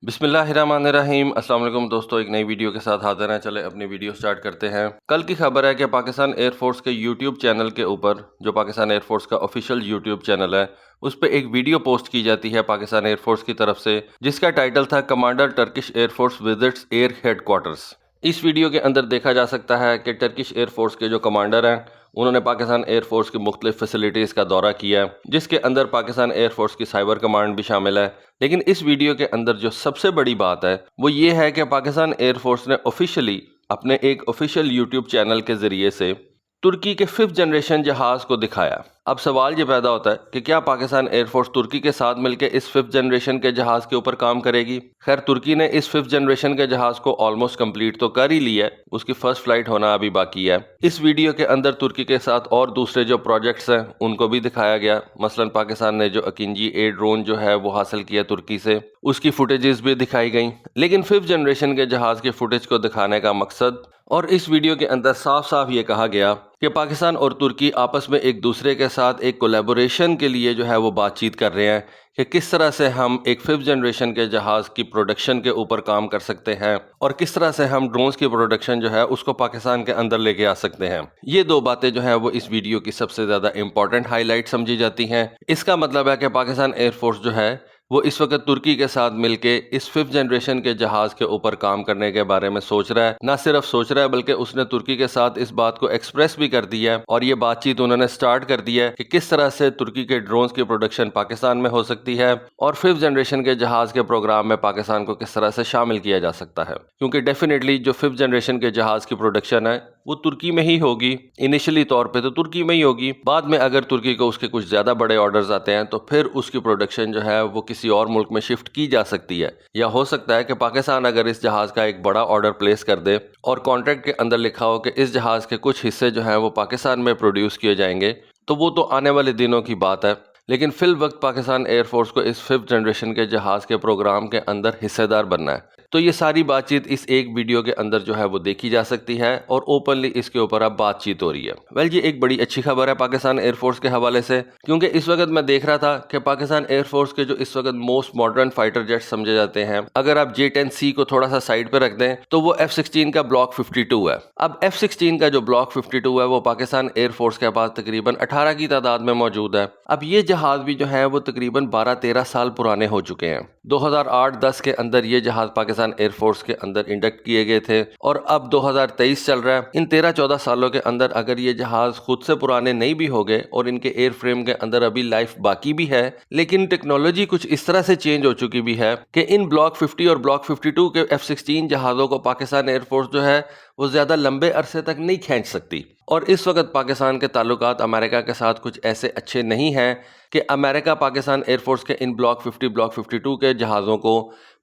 بسم اللہ الرحمن الرحیم۔ السلام علیکم دوستو، ایک نئی ویڈیو کے ساتھ حاضر ہیں۔ چلے اپنی ویڈیو سٹارٹ کرتے ہیں۔ کل کی خبر ہے کہ پاکستان ایئر فورس کے یوٹیوب چینل کے اوپر، جو پاکستان ایئر فورس کا آفیشیل یوٹیوب چینل ہے، اس پہ ایک ویڈیو پوسٹ کی جاتی ہے پاکستان ایئر فورس کی طرف سے، جس کا ٹائٹل تھا commander Turkish air force visits air headquarters. اس ویڈیو کے اندر دیکھا جا سکتا ہے کہ ٹرکش ایئر فورس کے جو کمانڈر ہیں، انہوں نے پاکستان ایئر فورس کی مختلف فیسلٹیز کا دورہ کیا، جس کے اندر پاکستان ایئر فورس کی سائبر کمانڈ بھی شامل ہے۔ لیکن اس ویڈیو کے اندر جو سب سے بڑی بات ہے وہ یہ ہے کہ پاکستان ایئر فورس نے آفیشیلی اپنے ایک آفیشیل یوٹیوب چینل کے ذریعے سے ترکی کے 5th جنریشن جہاز کو دکھایا۔ اب سوال یہ پیدا ہوتا ہے کہ کیا پاکستان ایئر فورس ترکی کے ساتھ مل کے اس 5th جنریشن کے جہاز کے اوپر کام کرے گی؟ خیر، ترکی نے اس 5th جنریشن کے جہاز کو آلموسٹ کمپلیٹ تو کر ہی لی ہے، اس کی فرسٹ فلائٹ ہونا ابھی باقی ہے۔ اس ویڈیو کے اندر ترکی کے ساتھ اور دوسرے جو پروجیکٹس ہیں ان کو بھی دکھایا گیا۔ مثلا پاکستان نے جو اکینجی اے ڈرون جو ہے وہ حاصل کیا ترکی سے، اس کی فوٹیجز بھی دکھائی گئیں۔ لیکن 5th جنریشن کے جہاز کی فوٹیج کو دکھانے کا مقصد، اور اس ویڈیو کے اندر صاف صاف یہ کہا گیا کہ پاکستان اور ترکی آپس میں ایک دوسرے کے ساتھ ایک کولیبوریشن کے لیے جو ہے وہ بات چیت کر رہے ہیں کہ کس طرح سے ہم ایک 5th جنریشن کے جہاز کی پروڈکشن کے اوپر کام کر سکتے ہیں، اور کس طرح سے ہم ڈرونز کی پروڈکشن جو ہے اس کو پاکستان کے اندر لے کے آ سکتے ہیں۔ یہ دو باتیں جو ہیں وہ اس ویڈیو کی سب سے زیادہ امپورٹنٹ ہائی لائٹ سمجھی جاتی ہیں۔ اس کا مطلب ہے کہ پاکستان ایئر فورس جو ہے وہ اس وقت ترکی کے ساتھ مل کے اس 5th جنریشن کے جہاز کے اوپر کام کرنے کے بارے میں سوچ رہا ہے۔ نہ صرف سوچ رہا ہے بلکہ اس نے ترکی کے ساتھ اس بات کو ایکسپریس بھی کر دیا ہے، اور یہ بات چیت انہوں نے سٹارٹ کر دی ہے کہ کس طرح سے ترکی کے ڈرونز کی پروڈکشن پاکستان میں ہو سکتی ہے، اور 5th جنریشن کے جہاز کے پروگرام میں پاکستان کو کس طرح سے شامل کیا جا سکتا ہے۔ کیونکہ ڈیفینیٹلی جو 5th جنریشن کے جہاز کی پروڈکشن ہے وہ ترکی میں ہی ہوگی، انیشلی طور پہ تو ترکی میں ہی ہوگی۔ بعد میں اگر ترکی کو اس کے کچھ زیادہ بڑے آرڈرز آتے ہیں تو پھر اس کی پروڈکشن جو ہے وہ کسی اور ملک میں شفٹ کی جا سکتی ہے، یا ہو سکتا ہے کہ پاکستان اگر اس جہاز کا ایک بڑا آرڈر پلیس کر دے اور کانٹریکٹ کے اندر لکھا ہو کہ اس جہاز کے کچھ حصے جو ہیں وہ پاکستان میں پروڈیوس کیے جائیں گے، تو وہ تو آنے والے دنوں کی بات ہے۔ لیکن فی الوقت پاکستان ایئر فورس کو اس 5th جنریشن کے جہاز کے پروگرام کے اندر حصے دار بننا ہے۔ تو یہ ساری بات چیت اس ایک ویڈیو کے اندر جو ہے وہ دیکھی جا سکتی ہے، اور اوپنلی اس کے اوپر اب بات چیت ہو رہی ہے۔ یہ ایک بڑی اچھی خبر ہے پاکستان ایئر فورس کے حوالے سے، کیونکہ اس وقت میں دیکھ رہا تھا کہ پاکستان ایئر فورس کے جو اس وقت موسٹ ماڈرن فائٹر جیٹ سمجھے جاتے ہیں، اگر آپ J-10C کو تھوڑا سا سائڈ پہ رکھ دیں تو وہ F-16 کا بلاک 52 ہے۔ اب F-16 کا جو بلاک 52 ہے وہ پاکستان ایئر فورس کے پاس تقریباً 18 کی تعداد میں موجود ہے۔ اب یہ جہاز بھی جو ہے وہ تقریباً 12-13 سال پرانے ہو چکے ہیں۔ 2008-10 کے اندر یہ جہاز پاکستان ایئر فورس کے اندر انڈکٹ کیے گئے تھے، اور اب 2023 چل رہا ہے۔ ان 13-14 سالوں کے اندر اگر یہ جہاز خود سے پرانے نہیں بھی ہو گئے اور ان کے ایئر فریم کے اندر ابھی لائف باقی بھی ہے، لیکن ٹیکنالوجی کچھ اس طرح سے چینج ہو چکی بھی ہے کہ ان بلاک 50 اور بلاک 52 کے F-16 جہازوں کو پاکستان ایئر فورس جو ہے وہ زیادہ لمبے عرصے تک نہیں کھینچ سکتی۔ اور اس وقت پاکستان کے تعلقات امریکہ کے ساتھ کچھ ایسے اچھے نہیں ہیں کہ امریکہ پاکستان ایئر فورس کے ان بلاک 50 بلاک 52 کے جہازوں کو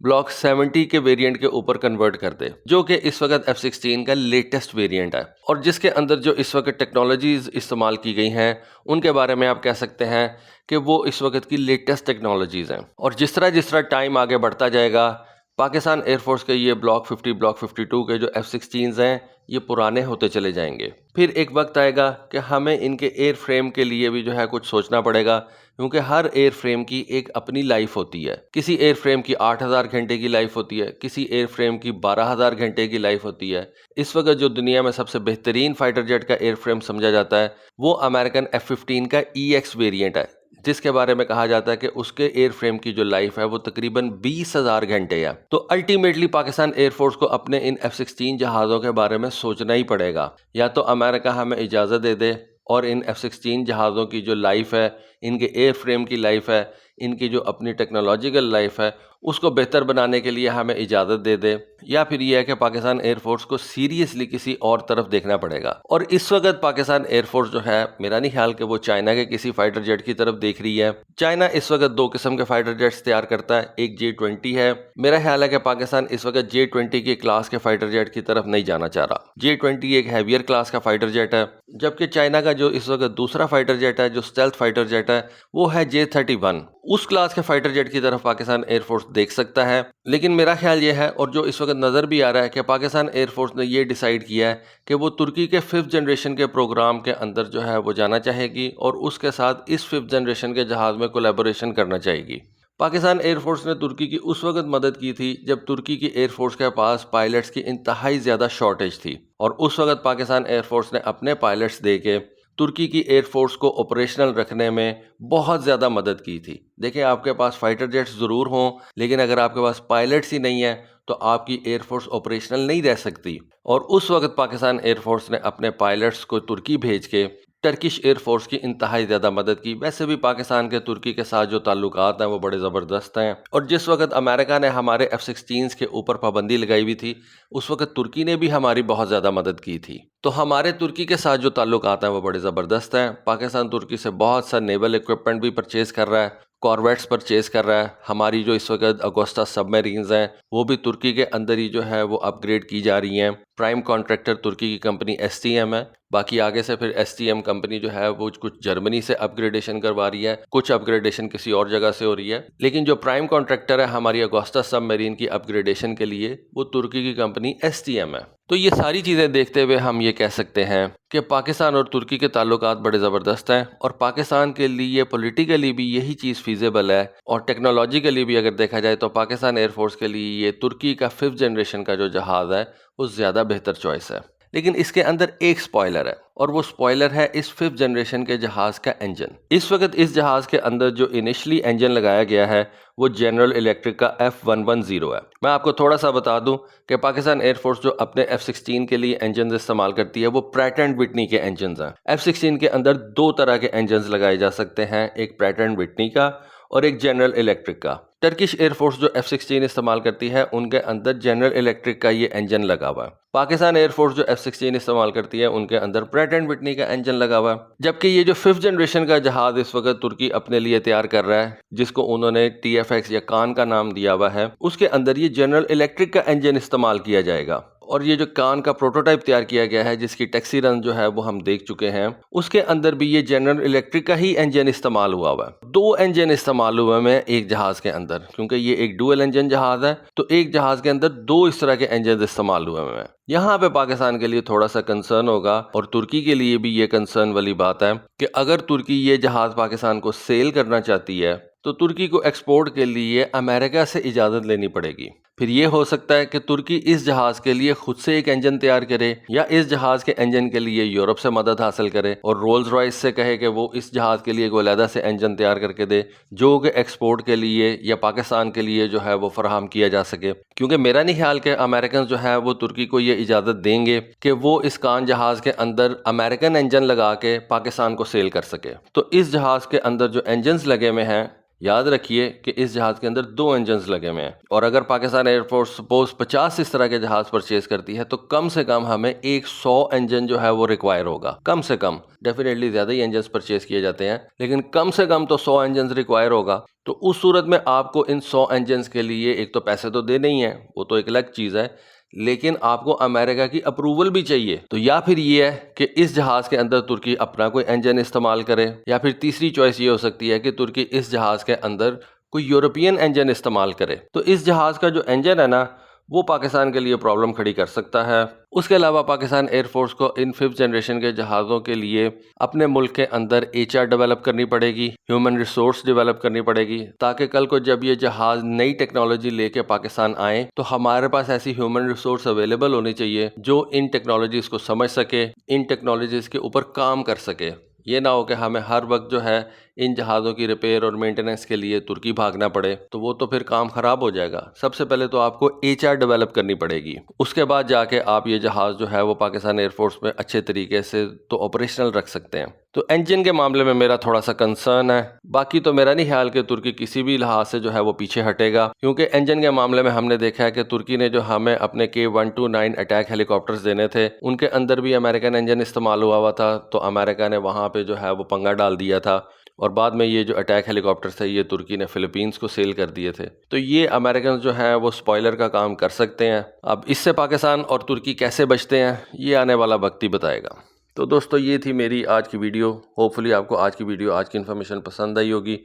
بلاک 70 کے ویریئنٹ کے اوپر کنورٹ کر دے، جو کہ اس وقت F-16 کا لیٹسٹ ویریئنٹ ہے، اور جس کے اندر جو اس وقت ٹیکنالوجیز استعمال کی گئی ہیں ان کے بارے میں آپ کہہ سکتے ہیں کہ وہ اس وقت کی لیٹسٹ ٹیکنالوجیز ہیں۔ اور جس طرح ٹائم آگے بڑھتا جائے گا، پاکستان ایئر فورس کے یہ بلاک 50 بلاک 52 کے جو F-16 ہیں یہ پرانے ہوتے چلے جائیں گے۔ پھر ایک وقت آئے گا کہ ہمیں ان کے ایئر فریم کے لیے بھی جو ہے کچھ سوچنا پڑے گا، کیونکہ ہر ایئر فریم کی ایک اپنی لائف ہوتی ہے۔ کسی ایئر فریم کی 8000 گھنٹے کی لائف ہوتی ہے، کسی ایئر فریم کی 12000 گھنٹے کی لائف ہوتی ہے۔ اس وقت جو دنیا میں سب سے بہترین فائٹر جیٹ کا ایئر فریم سمجھا جاتا ہے وہ امریکن F-15 کا EX ویریئنٹ ہے، جس کے بارے میں کہا جاتا ہے کہ اس کے ایئر فریم کی جو لائف ہے وہ تقریباً 20000 گھنٹے ہے۔ تو الٹیمیٹلی پاکستان ایئر فورس کو اپنے ان F-16 جہازوں کے بارے میں سوچنا ہی پڑے گا، یا تو امریکہ ہمیں اجازت دے دے اور ان F-16 جہازوں کی جو لائف ہے، ان کے ایئر فریم کی لائف ہے، ان کی جو اپنی ٹیکنالوجیکل لائف ہے اس کو بہتر بنانے کے لیے ہمیں اجازت دے دے، یا پھر یہ ہے کہ پاکستان ایئر فورس کو سیریسلی کسی اور طرف دیکھنا پڑے گا۔ اور اس وقت پاکستان ایئر فورس جو ہے، میرا نہیں خیال کہ وہ چائنا کے کسی فائٹر جیٹ کی طرف دیکھ رہی ہے۔ چائنا اس وقت 2 قسم کے فائٹر جیٹس تیار کرتا ہے، ایک J-20 ہے۔ میرا خیال ہے کہ پاکستان اس وقت J-20 کی کلاس کے فائٹر جیٹ کی طرف نہیں جانا چاہ رہا۔ J-20 ایک ہیویئر کلاس کا فائٹر جیٹ ہے، جبکہ چائنا کا جو اس وقت دوسرا فائٹر جیٹ ہے، جو اسٹیلتھ فائٹر جیٹ ہے، وہ ہے J-31۔ اس کلاس کے فائٹر جیٹ کی طرف پاکستان ایئر فورس دیکھ سکتا ہے، لیکن میرا خیال یہ ہے، اور جو اس وقت نظر بھی آ رہا ہے، کہ پاکستان ایئر فورس نے یہ ڈیسائیڈ کیا ہے کہ وہ ترکی کے 5th جنریشن کے پروگرام کے اندر جو ہے وہ جانا چاہے گی، اور اس کے ساتھ اس 5th جنریشن کے جہاز میں کولیبوریشن کرنا چاہے گی۔ پاکستان ایئر فورس نے ترکی کی اس وقت مدد کی تھی جب ترکی کی ایئر فورس کے پاس پائلٹس کی انتہائی زیادہ شارٹیج تھی، اور اس وقت پاکستان ایئر فورس نے اپنے پائلٹس دے کے ترکی کی ایئر فورس کو آپریشنل رکھنے میں بہت زیادہ مدد کی تھی۔ دیکھیں، آپ کے پاس فائٹر جیٹس ضرور ہوں، لیکن اگر آپ کے پاس پائلٹس ہی نہیں ہیں تو آپ کی ایئر فورس آپریشنل نہیں رہ سکتی، اور اس وقت پاکستان ایئر فورس نے اپنے پائلٹس کو ترکی بھیج کے ٹرکش ایئر فورس کی انتہائی زیادہ مدد کی۔ ویسے بھی پاکستان کے ترکی کے ساتھ جو تعلقات ہیں وہ بڑے زبردست ہیں، اور جس وقت امریکہ نے ہمارے F-16 کے اوپر پابندی لگائی ہوئی تھی، اس وقت ترکی نے بھی ہماری بہت زیادہ مدد کی تھی۔ تو ہمارے ترکی کے ساتھ جو تعلقات ہیں وہ بڑے زبردست ہیں۔ پاکستان ترکی سے بہت سا نیول ایکوپمنٹ بھی پرچیز کر رہا ہے، کارویٹس پرچیز کر رہا ہے۔ ہماری جو اس وقت اگوسٹا سب میرینز ہیں وہ بھی ترکی کے اندر ہی جو ہے وہ اپ گریڈ کی جا رہی ہیں۔ پرائم کانٹریکٹر ترکی کی کمپنی STM ہے، باقی آگے سے پھر STM کمپنی جو ہے وہ کچھ جرمنی سے اپ گریڈیشن کروا رہی ہے، کچھ اپ گریڈیشن کسی اور جگہ سے ہو رہی ہے، لیکن جو پرائم کانٹریکٹر ہے ہماری اگوسٹا سب میرین کی اپ گریڈیشن کے لیے وہ ترکی کی کمپنی STM ہے۔ تو یہ ساری چیزیں دیکھتے ہوئے ہم یہ کہہ سکتے ہیں کہ پاکستان اور ترکی کے تعلقات بڑے زبردست ہیں، اور پاکستان کے لیے پولیٹیکلی بھی یہی چیز فیزیبل ہے، اور ٹیکنالوجیکلی بھی اگر دیکھا جائے تو پاکستان ایئر فورس کے لیے یہ ترکی کا 5th جنریشن کا جو جہاز ہے وہ زیادہ بہتر چوائس ہے۔ لیکن اس کے اندر ایک سپوائلر ہے، اور وہ سپوائلر ہے اس 5th جنریشن کے جہاز کا انجن۔ اس وقت اس جہاز کے اندر جو انیشلی انجن لگایا گیا ہے وہ جنرل الیکٹرک کا F110 ہے۔ میں آپ کو تھوڑا سا بتا دوں کہ پاکستان ایئر فورس جو اپنے F-16 کے لیے انجنز استعمال کرتی ہے وہ پریٹ اینڈ وٹنی کے انجنز ہیں۔ F-16 کے اندر 2 طرح کے انجنز لگائے جا سکتے ہیں، ایک پریٹ اینڈ وٹنی کا اور ایک جنرل الیکٹرک کا۔ ٹرکش ایئر فورس جو F-16 استعمال کرتی ہے ان کے اندر جنرل الیکٹرک کا یہ انجن لگا ہوا ہے۔ پاکستان ایئر فورس جو F-16 استعمال کرتی ہے ان کے اندر پریٹ اینڈ وٹنی کا انجن لگا ہوا ہے، جبکہ یہ جو 5th جنریشن کا جہاز اس وقت ترکی اپنے لیے تیار کر رہا ہے، جس کو انہوں نے TFX یا کان کا نام دیا ہوا ہے، اس کے اندر یہ جنرل الیکٹرک کا انجن استعمال کیا جائے گا۔ اور یہ جو کان کا پروٹوٹائپ تیار کیا گیا ہے جس کی ٹیکسی رن جو ہے وہ ہم دیکھ چکے ہیں، اس کے اندر بھی یہ جنرل الیکٹرک کا ہی انجن استعمال ہوا ہوا ہے۔ 2 انجن استعمال ہوئے ہیں ایک جہاز کے اندر، کیونکہ یہ ایک ڈوئل انجن جہاز ہے تو ایک جہاز کے اندر 2 اس طرح کے انجن استعمال ہوئے ہیں۔ یہاں پہ پاکستان کے لیے تھوڑا سا کنسرن ہوگا، اور ترکی کے لیے بھی یہ کنسرن والی بات ہے کہ اگر ترکی یہ جہاز پاکستان کو سیل کرنا چاہتی ہے تو ترکی کو ایکسپورٹ کے لیے امریکہ سے اجازت لینی پڑے گی۔ پھر یہ ہو سکتا ہے کہ ترکی اس جہاز کے لیے خود سے ایک انجن تیار کرے، یا اس جہاز کے انجن کے لیے یورپ سے مدد حاصل کرے اور رولز رائس سے کہے کہ وہ اس جہاز کے لیے کوئی علیحدہ سے انجن تیار کر کے دے جو کہ ایکسپورٹ کے لیے یا پاکستان کے لیے جو ہے وہ فراہم کیا جا سکے۔ کیونکہ میرا نہیں خیال کہ امریکنز جو ہے وہ ترکی کو یہ اجازت دیں گے کہ وہ اس کان جہاز کے اندر امریکن انجن لگا کے پاکستان کو سیل کر سکے۔ تو اس جہاز کے اندر جو انجنز لگے ہوئے ہیں، یاد رکھیے کہ اس جہاز کے اندر 2 انجنز لگے ہوئے ہیں، اور اگر پاکستان ایئر فورس سپوز 50 اس طرح کے جہاز پرچیز کرتی ہے تو کم سے کم ہمیں 100 انجن جو ہے وہ ریکوائر ہوگا، کم سے کم۔ ڈیفینیٹلی زیادہ ہی انجنز پرچیز کیے جاتے ہیں، لیکن کم سے کم تو 100 انجنز ریکوائر ہوگا۔ تو اس صورت میں آپ کو ان 100 انجنز کے لیے ایک تو پیسے تو دینے ہی ہیں، وہ تو ایک الگ چیز ہے، لیکن آپ کو امریکہ کی اپروول بھی چاہیے۔ تو یا پھر یہ ہے کہ اس جہاز کے اندر ترکی اپنا کوئی انجن استعمال کرے، یا پھر تیسری چوائس یہ ہو سکتی ہے کہ ترکی اس جہاز کے اندر کوئی یورپین انجن استعمال کرے۔ تو اس جہاز کا جو انجن ہے نا وہ پاکستان کے لیے پرابلم کھڑی کر سکتا ہے۔ اس کے علاوہ پاکستان ایئر فورس کو ان 5th جنریشن کے جہازوں کے لیے اپنے ملک کے اندر HR ڈیولپ کرنی پڑے گی، ہیومن ریسورس ڈیولپ کرنی پڑے گی، تاکہ کل کو جب یہ جہاز نئی ٹیکنالوجی لے کے پاکستان آئیں تو ہمارے پاس ایسی ہیومن ریسورس اویلیبل ہونی چاہیے جو ان ٹیکنالوجیز کو سمجھ سکے، ان ٹیکنالوجیز کے اوپر کام کر سکے۔ یہ نہ ہو کہ ہمیں ہر وقت جو ہے ان جہازوں کی ریپیئر اور مینٹیننس کے لیے ترکی بھاگنا پڑے، تو وہ تو پھر کام خراب ہو جائے گا۔ سب سے پہلے تو آپ کو HR ڈیولپ کرنی پڑے گی، اس کے بعد جا کے آپ یہ جہاز جو ہے وہ پاکستان ایئر فورس میں اچھے طریقے سے تو آپریشنل رکھ سکتے ہیں۔ تو انجن کے معاملے میں میرا تھوڑا سا کنسرن ہے، باقی تو میرا نہیں خیال کہ ترکی کسی بھی لحاظ سے جو ہے وہ پیچھے ہٹے گا، کیونکہ انجن کے معاملے میں ہم نے دیکھا ہے کہ ترکی نے جو ہمیں اپنے K129 اٹیک ہیلی کاپٹرز دینے تھے ان کے اندر بھی امریکن انجن استعمال ہوا تھا، تو امریکہ نے وہاں پہ جو ہے وہ پنگا ڈال دیا تھا، اور بعد میں یہ جو اٹیک ہیلی کاپٹرز تھے یہ ترکی نے فلپینز کو سیل کر دیے تھے۔ تو یہ امریکنز جو ہیں وہ سپوائلر کا کام کر سکتے ہیں۔ اب اس سے پاکستان اور ترکی کیسے بچتے ہیں یہ آنے والا وقت ہی بتائے گا۔ تو دوستو یہ تھی میری آج کی ویڈیو، ہوپفلی آپ کو آج کی ویڈیو، آج کی انفارمیشن پسند آئی ہوگی۔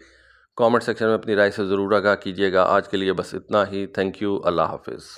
کامنٹ سیکشن میں اپنی رائے سے ضرور آگاہ کیجیے گا۔ آج کے لیے بس اتنا ہی، تھینک یو، اللہ حافظ۔